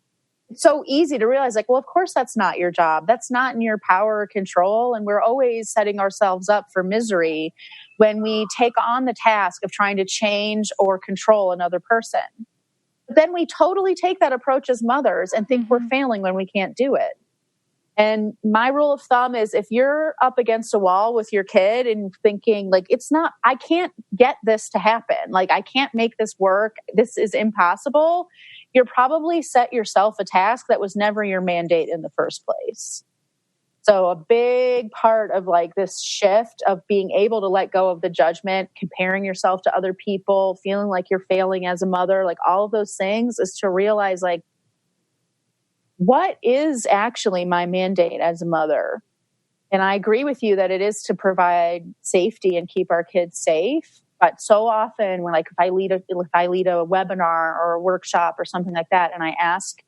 it's so easy to realize like, well, of course that's not your job. That's not in your power or control. And we're always setting ourselves up for misery when we take on the task of trying to change or control another person. But then we totally take that approach as mothers and think we're failing when we can't do it. And my rule of thumb is if you're up against a wall with your kid and thinking like, I can't get this to happen. Like, I can't make this work. This is impossible. You're probably set yourself a task that was never your mandate in the first place. So a big part of like this shift of being able to let go of the judgment, comparing yourself to other people, feeling like you're failing as a mother, like all of those things, is to realize like, what is actually my mandate as a mother? And I agree with you that it is to provide safety and keep our kids safe. But so often when, like, if I lead a webinar or a workshop or something like that, and I ask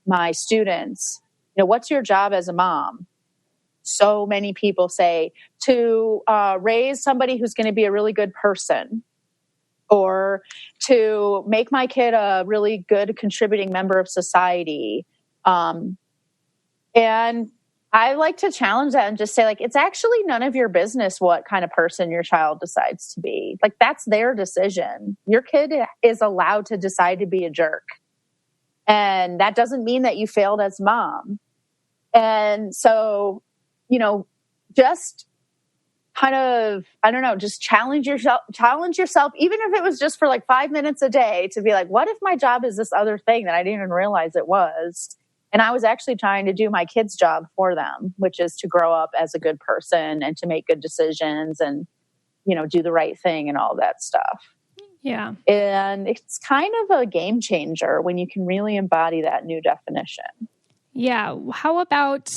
my students, what's your job as a mom? So many people say to raise somebody who's going to be a really good person, or to make my kid a really good contributing member of society. And I like to challenge that and just say, like, it's actually none of your business what kind of person your child decides to be. Like, that's their decision. Your kid is allowed to decide to be a jerk. And that doesn't mean that you failed as mom. And so, just kind of, I don't know, just challenge yourself, even if it was just for like 5 minutes a day, to be like, what if my job is this other thing that I didn't even realize it was? And I was actually trying to do my kids' job for them, which is to grow up as a good person and to make good decisions and, do the right thing and all that stuff. Yeah. And it's kind of a game changer when you can really embody that new definition. Yeah. How about,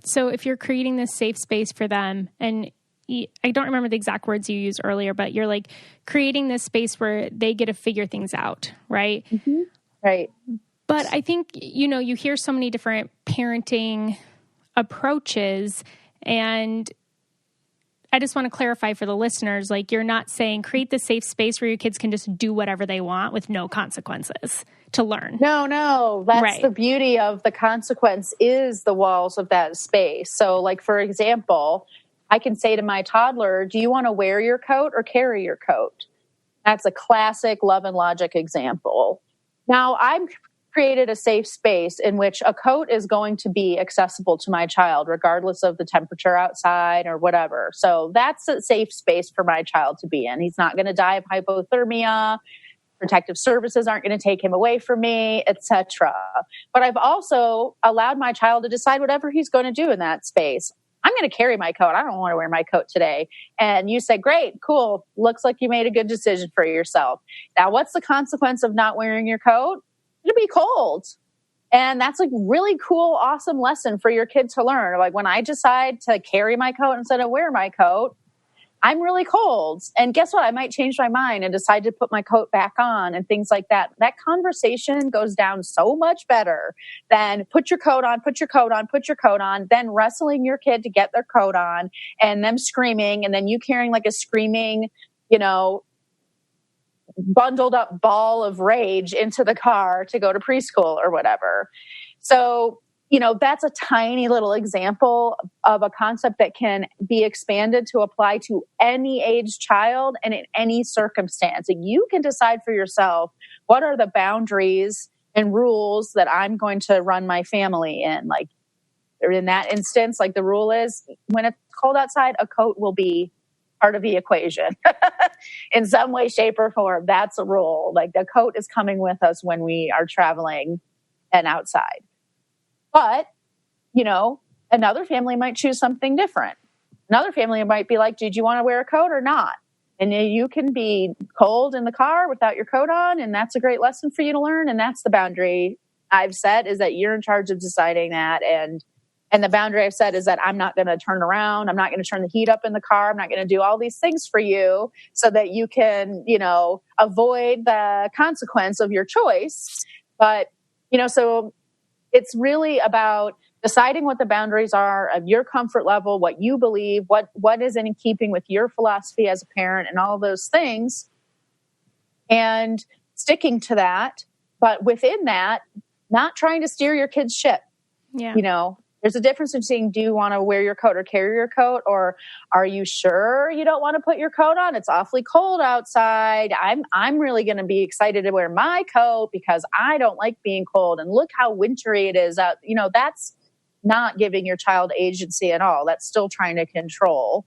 so if you're creating this safe space for them, and I don't remember the exact words you used earlier, but you're like creating this space where they get to figure things out, right? Mm-hmm. Right. But I think, you hear so many different parenting approaches, and I just want to clarify for the listeners, like, you're not saying create this safe space where your kids can just do whatever they want with no consequences to learn. No, that's right. The beauty of the consequence is the walls of that space. So, like, for example, I can say to my toddler, do you want to wear your coat or carry your coat? That's a classic Love and Logic example. Now, I've created a safe space in which a coat is going to be accessible to my child, regardless of the temperature outside or whatever. So that's a safe space for my child to be in. He's not going to die of hypothermia. Protective services aren't going to take him away from me, etc. But I've also allowed my child to decide whatever he's going to do in that space. I'm going to carry my coat. I don't want to wear my coat today. And you say, great, cool. Looks like you made a good decision for yourself. Now, what's the consequence of not wearing your coat? It'll be cold. And that's a really cool, awesome lesson for your kid to learn. Like, when I decide to carry my coat instead of wear my coat, I'm really cold. And guess what? I might change my mind and decide to put my coat back on and things like that. That conversation goes down so much better than put your coat on, put your coat on, put your coat on, then wrestling your kid to get their coat on and them screaming, and then you carrying like a screaming, bundled up ball of rage into the car to go to preschool or whatever. So, that's a tiny little example of a concept that can be expanded to apply to any age child and in any circumstance. And you can decide for yourself, what are the boundaries and rules that I'm going to run my family in? Like, in that instance, like, the rule is when it's cold outside, a coat will be part of the equation in some way, shape, or form. That's a rule. Like, the coat is coming with us when we are traveling and outside. But, another family might choose something different. Another family might be like, did you want to wear a coat or not? And you can be cold in the car without your coat on, and that's a great lesson for you to learn. And that's the boundary I've set, is that you're in charge of deciding that. And the boundary I've set is that I'm not going to turn around. I'm not going to turn the heat up in the car. I'm not going to do all these things for you so that you can, avoid the consequence of your choice. But, so it's really about deciding what the boundaries are of your comfort level, what you believe, what is in keeping with your philosophy as a parent, and all those things, and sticking to that. But within that, not trying to steer your kid's ship. Yeah. There's a difference between, do you want to wear your coat or carry your coat? Or are you sure you don't want to put your coat on? It's awfully cold outside. I'm really going to be excited to wear my coat because I don't like being cold. And look how wintry it is out. That's not giving your child agency at all. That's still trying to control.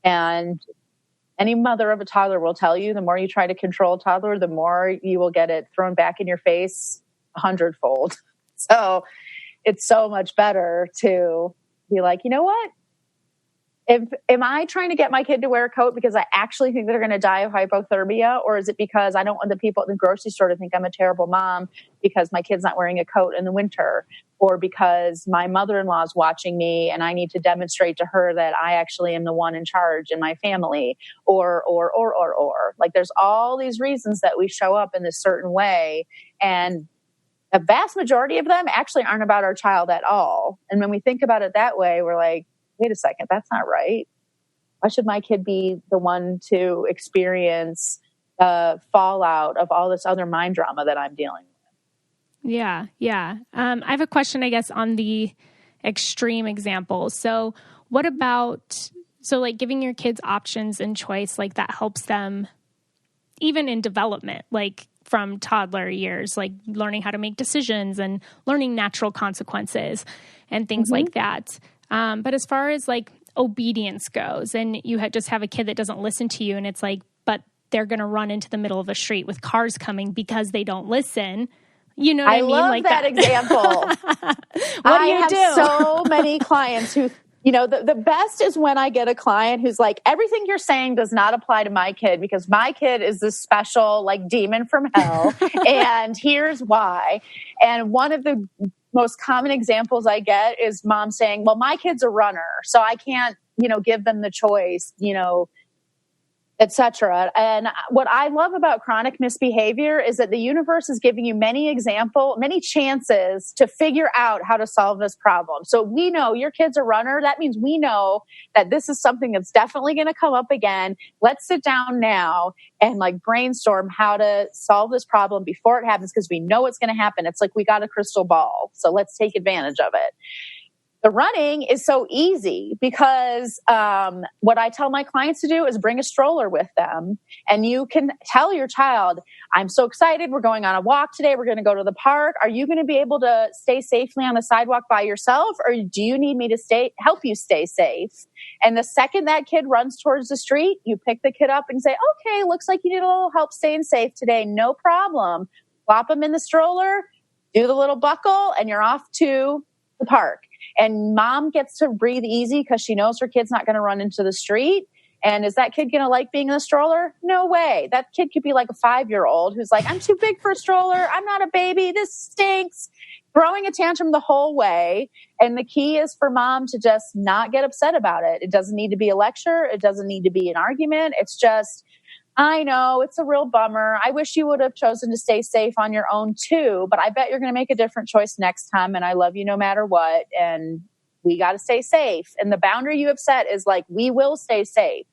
And any mother of a toddler will tell you, the more you try to control a toddler, the more you will get it thrown back in your face 100-fold. So it's so much better to be like, you know what? Am I trying to get my kid to wear a coat because I actually think they're going to die of hypothermia? Or is it because I don't want the people at the grocery store to think I'm a terrible mom because my kid's not wearing a coat in the winter? Or because my mother-in-law is watching me and I need to demonstrate to her that I actually am the one in charge in my family? Or. Like, there's all these reasons that we show up in this certain way. And a vast majority of them actually aren't about our child at all. And when we think about it that way, we're like, wait a second, that's not right. Why should my kid be the one to experience the fallout of all this other mind drama that I'm dealing with? Yeah. I have a question, I guess, on the extreme example. So what about, like giving your kids options and choice, like that helps them even in development, like from toddler years, like learning how to make decisions and learning natural consequences and things like that. But as far as like obedience goes, and you just have a kid that doesn't listen to you, and it's like, but they're going to run into the middle of a street with cars coming because they don't listen. You know what I mean? Love like that example. What do you do? I have so many clients who, the best is when I get a client who's like, everything you're saying does not apply to my kid because my kid is this special, like, demon from hell. And here's why. And one of the most common examples I get is mom saying, well, my kid's a runner, so I can't, give them the choice, etc. And what I love about chronic misbehavior is that the universe is giving you many chances to figure out how to solve this problem. So we know your kid's a runner. That means we know that this is something that's definitely going to come up again. Let's sit down now and like brainstorm how to solve this problem before it happens, because we know it's going to happen. It's like we got a crystal ball. So let's take advantage of it. The running is so easy because what I tell my clients to do is bring a stroller with them. And you can tell your child, I'm so excited. We're going on a walk today. We're going to go to the park. Are you going to be able to stay safely on the sidewalk by yourself? Or do you need me to help you stay safe? And the second that kid runs towards the street, you pick the kid up and say, okay, looks like you need a little help staying safe today. No problem. Plop them in the stroller, do the little buckle, and you're off to the park. And mom gets to breathe easy because she knows her kid's not going to run into the street. And is that kid going to like being in the stroller? No way. That kid could be like a 5-year-old who's like, I'm too big for a stroller. I'm not a baby. This stinks. Throwing a tantrum the whole way. And the key is for mom to just not get upset about it. It doesn't need to be a lecture. It doesn't need to be an argument. It's just, I know it's a real bummer. I wish you would have chosen to stay safe on your own too, but I bet you're going to make a different choice next time. And I love you no matter what. And we got to stay safe. And the boundary you have set is like, we will stay safe.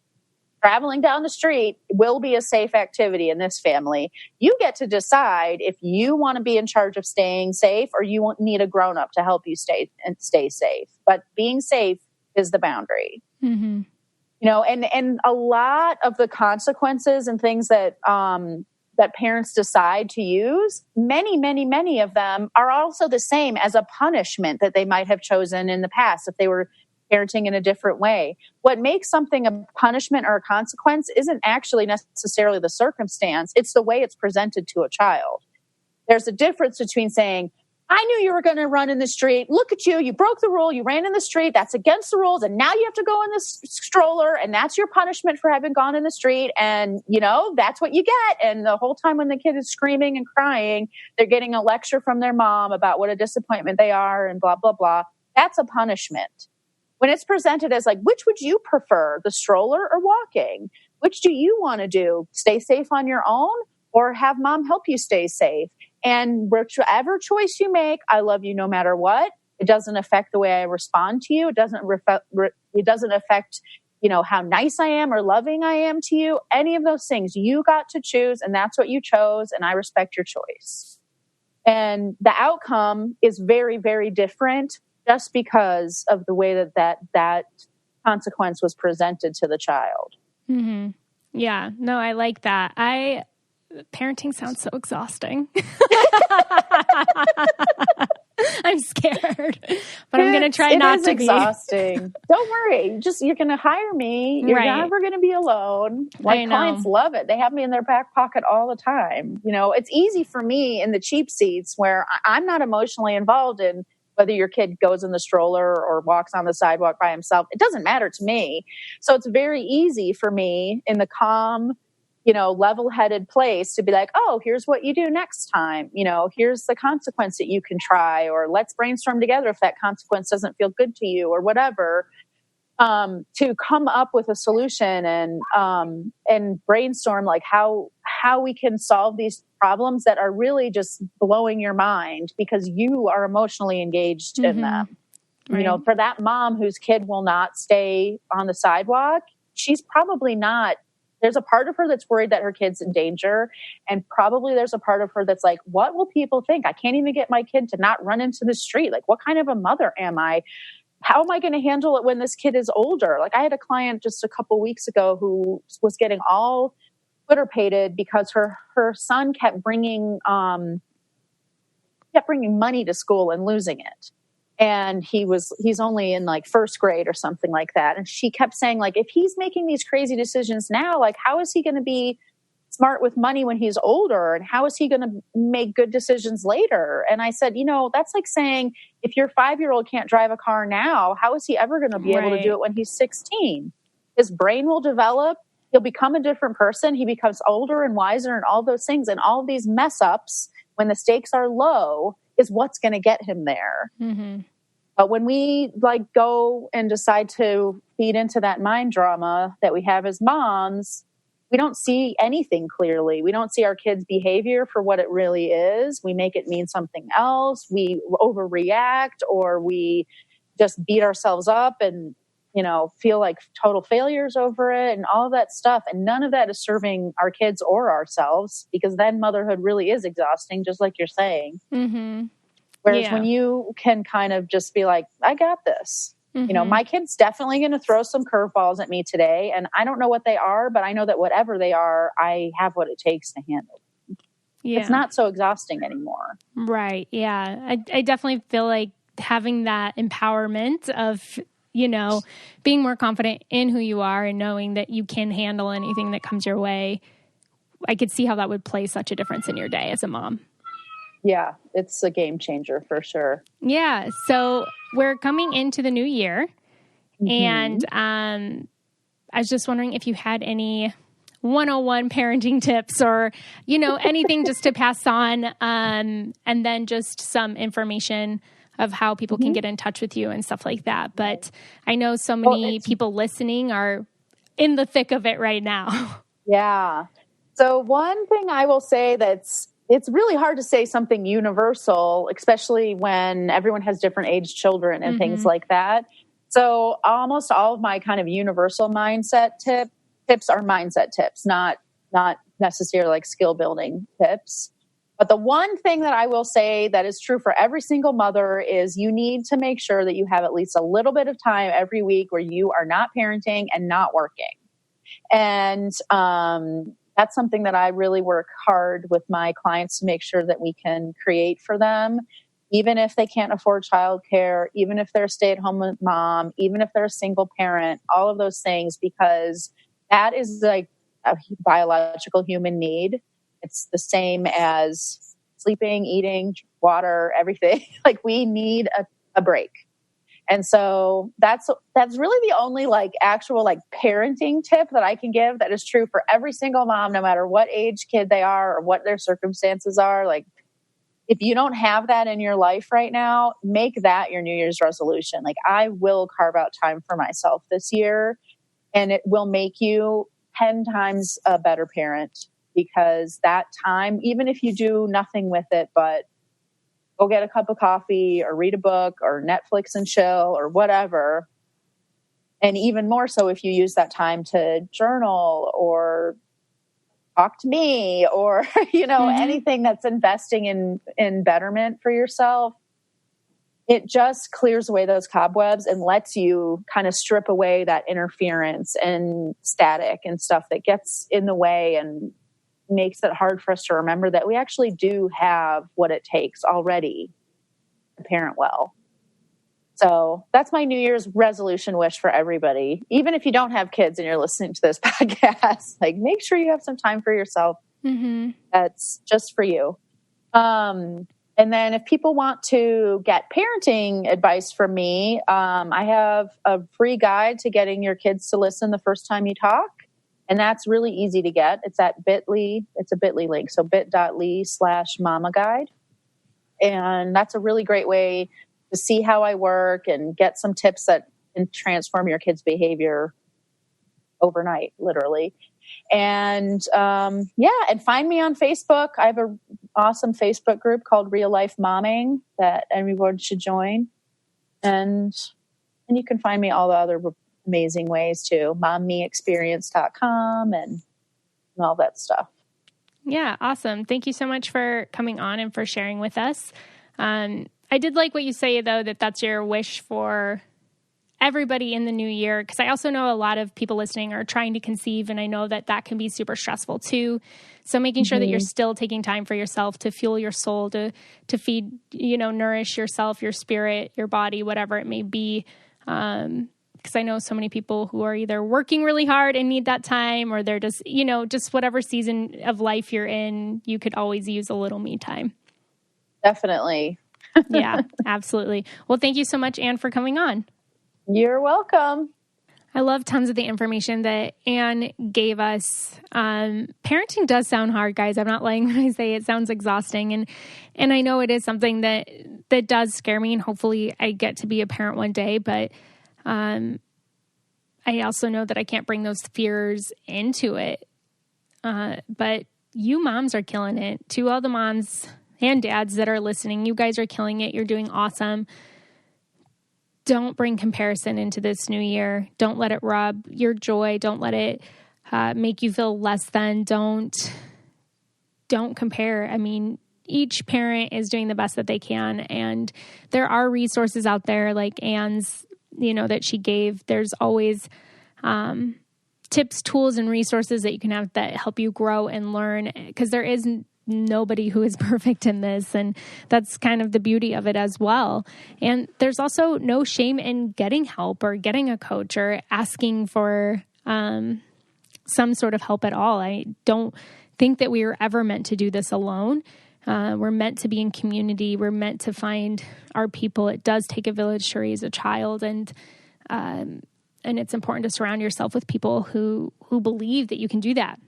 Traveling down the street will be a safe activity in this family. You get to decide if you want to be in charge of staying safe or you need a grown-up to help you stay safe. But being safe is the boundary. Mm-hmm. And a lot of the consequences and things that that parents decide to use, many of them are also the same as a punishment that they might have chosen in the past if they were parenting in a different way. What makes something a punishment or a consequence isn't actually necessarily the circumstance. It's the way it's presented to a child. There's a difference between saying, I knew you were going to run in the street. Look at you. You broke the rule. You ran in the street. That's against the rules. And now you have to go in this stroller. And that's your punishment for having gone in the street. And, that's what you get. And the whole time when the kid is screaming and crying, they're getting a lecture from their mom about what a disappointment they are and blah, blah, blah. That's a punishment. When it's presented as like, which would you prefer, the stroller or walking? Which do you want to do? Stay safe on your own or have mom help you stay safe? And whichever choice you make, I love you no matter what. It doesn't affect the way I respond to you. It doesn't affect, how nice I am or loving I am to you. Any of those things you got to choose, and that's what you chose, and I respect your choice. And the outcome is very, very different just because of the way that consequence was presented to the child. Mm-hmm. Yeah, no, I like that. Parenting sounds so exhausting. I'm scared, but I'm going to try not to be. It is exhausting. Don't worry. You're going to hire me. You're never going to be alone. Clients love it. They have me in their back pocket all the time. It's easy for me in the cheap seats where I'm not emotionally involved in whether your kid goes in the stroller or walks on the sidewalk by himself. It doesn't matter to me. So it's very easy for me in the calm, level-headed place to be like, oh, here's what you do next time. Here's the consequence that you can try, or let's brainstorm together if that consequence doesn't feel good to you or whatever, to come up with a solution and brainstorm like how we can solve these problems that are really just blowing your mind because you are emotionally engaged in them. Right. For that mom whose kid will not stay on the sidewalk, she's probably not. There's a part of her that's worried that her kid's in danger. And probably there's a part of her that's like, what will people think? I can't even get my kid to not run into the street. Like, what kind of a mother am I? How am I going to handle it when this kid is older? Like, I had a client just a couple weeks ago who was getting all Twitter-pated because her son kept bringing money to school and losing it. And he's only in like first grade or something like that. And she kept saying, like, if he's making these crazy decisions now, like, how is he going to be smart with money when he's older? And how is he going to make good decisions later? And I said, that's like saying if your 5-year-old can't drive a car now, how is he ever going to be able to do it when he's 16? His brain will develop. He'll become a different person. He becomes older and wiser and all those things. And all these mess ups when the stakes are low is what's going to get him there. Mm-hmm. But when we go and decide to feed into that mind drama that we have as moms, we don't see anything clearly. We don't see our kids' behavior for what it really is. We make it mean something else. We overreact, or we just beat ourselves up and, feel like total failures over it and all of that stuff. And none of that is serving our kids or ourselves, because then motherhood really is exhausting, just like you're saying. Mm-hmm. Whereas when you can kind of just be like, I got this. Mm-hmm. My kid's definitely going to throw some curveballs at me today. And I don't know what they are, but I know that whatever they are, I have what it takes to handle them. Yeah. It's not so exhausting anymore. Right. Yeah. I definitely feel like having that empowerment of, being more confident in who you are and knowing that you can handle anything that comes your way. I could see how that would play such a difference in your day as a mom. Yeah, it's a game changer for sure. Yeah. So we're coming into the new year. Mm-hmm. And I was just wondering if you had any 101 parenting tips or, anything just to pass on. And then just some information of how people can get in touch with you and stuff like that. But I know so many people listening are in the thick of it right now. Yeah. So one thing I will say it's really hard to say something universal, especially when everyone has different age children and things like that. So almost all of my kind of universal mindset tips are mindset tips, not necessarily like skill building tips. But the one thing that I will say that is true for every single mother is you need to make sure that you have at least a little bit of time every week where you are not parenting and not working. And that's something that I really work hard with my clients to make sure that we can create for them, even if they can't afford childcare, even if they're a stay-at-home mom, even if they're a single parent, all of those things, because that is like a biological human need. It's the same as sleeping, eating, water, everything. Like, we need a break. And so that's really the only actual parenting tip that I can give that is true for every single mom, no matter what age kid they are or what their circumstances are. Like, if you don't have that in your life right now, make that your New Year's resolution. Like, I will carve out time for myself this year, and it will make you 10 times a better parent, because that time, even if you do nothing with it, but go get a cup of coffee or read a book or Netflix and chill or whatever. And even more so if you use that time to journal or talk to me or, anything that's investing in betterment for yourself. it just clears away those cobwebs and lets you kind of strip away that interference and static and stuff that gets in the way and makes it hard for us to remember that we actually do have what it takes already to parent well. So that's my New Year's resolution wish for everybody. Even if you don't have kids and you're listening to this podcast, like, make sure you have some time for yourself. Mm-hmm. That's just for you. And then if people want to get parenting advice from me, I have a free guide to getting your kids to listen the first time you talk. And that's really easy to get. It's at Bit.ly. It's a Bit.ly link. So bit.ly/mama guide. And that's a really great way to see how I work and get some tips that can transform your kids' behavior overnight, literally. And and find me on Facebook. I have an awesome Facebook group called Real Life Momming that everyone should join. And you can find me all the other amazing ways too. MomMeExperience.com and all that stuff. Yeah, awesome. Thank you so much for coming on and for sharing with us. I did like what you say, though, that that's your wish for everybody in the new year, because I also know a lot of people listening are trying to conceive, and I know that that can be super stressful too. So making sure that you're still taking time for yourself to fuel your soul, to feed, nourish yourself, your spirit, your body, whatever it may be. Because I know so many people who are either working really hard and need that time, or they're just, just whatever season of life you're in, you could always use a little me time. Definitely. Yeah, absolutely. Well, thank you so much, Anne, for coming on. You're welcome. I love tons of the information that Anne gave us. Parenting does sound hard, guys. I'm not lying when I say it sounds exhausting. And I know it is something that does scare me, and hopefully I get to be a parent one day. But I also know that I can't bring those fears into it. But you moms are killing it. To all the moms and dads that are listening, you guys are killing it. You're doing awesome. Don't bring comparison into this new year. Don't let it rob your joy. Don't let it make you feel less than. Don't compare. I mean, each parent is doing the best that they can. And there are resources out there like Anne's, that she gave. There's always tips, tools, and resources that you can have that help you grow and learn, because there is nobody who is perfect in this. And that's kind of the beauty of it as well. And there's also no shame in getting help or getting a coach or asking for some sort of help at all. I don't think that we were ever meant to do this alone. We're meant to be in community. We're meant to find our people. It does take a village to raise a child. And it's important to surround yourself with people who believe that you can do that.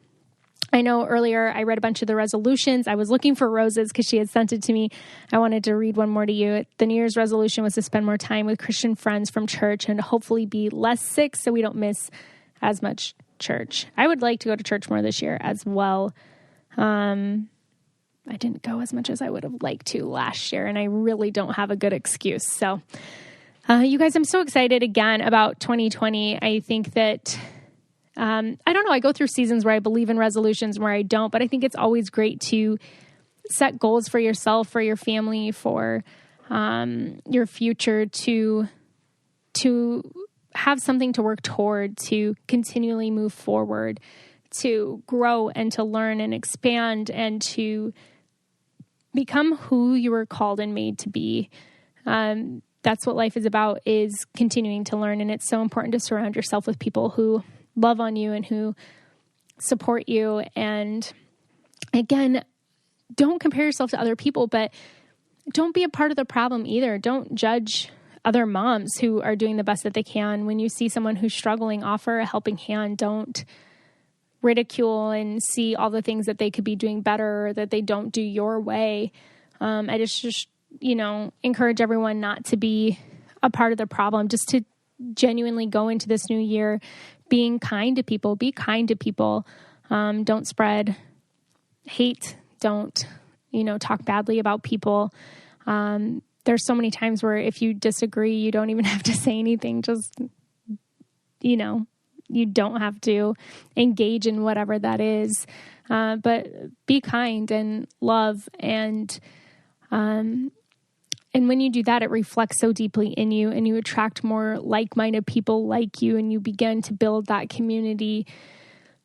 I know earlier I read a bunch of the resolutions. I was looking for roses because she had sent it to me. I wanted to read one more to you. The New Year's resolution was to spend more time with Christian friends from church and hopefully be less sick so we don't miss as much church. I would like to go to church more this year as well. I didn't go as much as I would have liked to last year, and I really don't have a good excuse. So, you guys, I'm so excited again about 2020. I think that I don't know. I go through seasons where I believe in resolutions, where I don't, but I think it's always great to set goals for yourself, for your family, for your future, to have something to work toward, to continually move forward, to grow and to learn and expand and to become who you were called and made to be. That's what life is about, is continuing to learn. And it's so important to surround yourself with people who love on you and who support you. And again, don't compare yourself to other people, but don't be a part of the problem either. Don't judge other moms who are doing the best that they can. When you see someone who's struggling, offer a helping hand. Don't ridicule and see all the things that they could be doing better or that they don't do your way. I just encourage everyone not to be a part of the problem, just to genuinely go into this new year being kind to people. Be kind to people. Don't spread hate. Don't, talk badly about people. There's so many times where if you disagree, you don't even have to say anything. Just, you don't have to engage in whatever that is. But be kind and love and And when you do that, it reflects so deeply in you, and you attract more like-minded people like you, and you begin to build that community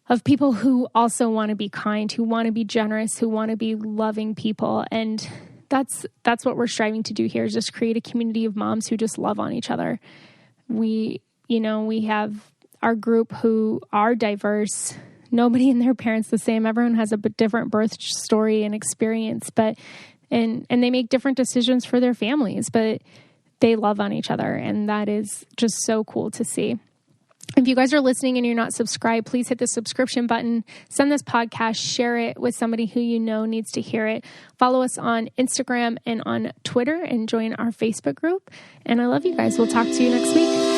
of people who also want to be kind, who want to be generous, who want to be loving people. And that's what we're striving to do here, is just create a community of moms who just love on each other. We have our group who are diverse. Nobody and their parents the same. Everyone has a different birth story and experience, but and they make different decisions for their families, but they love on each other. And that is just so cool to see. If you guys are listening and you're not subscribed, please hit the subscription button, send this podcast, share it with somebody who you know needs to hear it. Follow us on Instagram and on Twitter, and join our Facebook group. And I love you guys. We'll talk to you next week.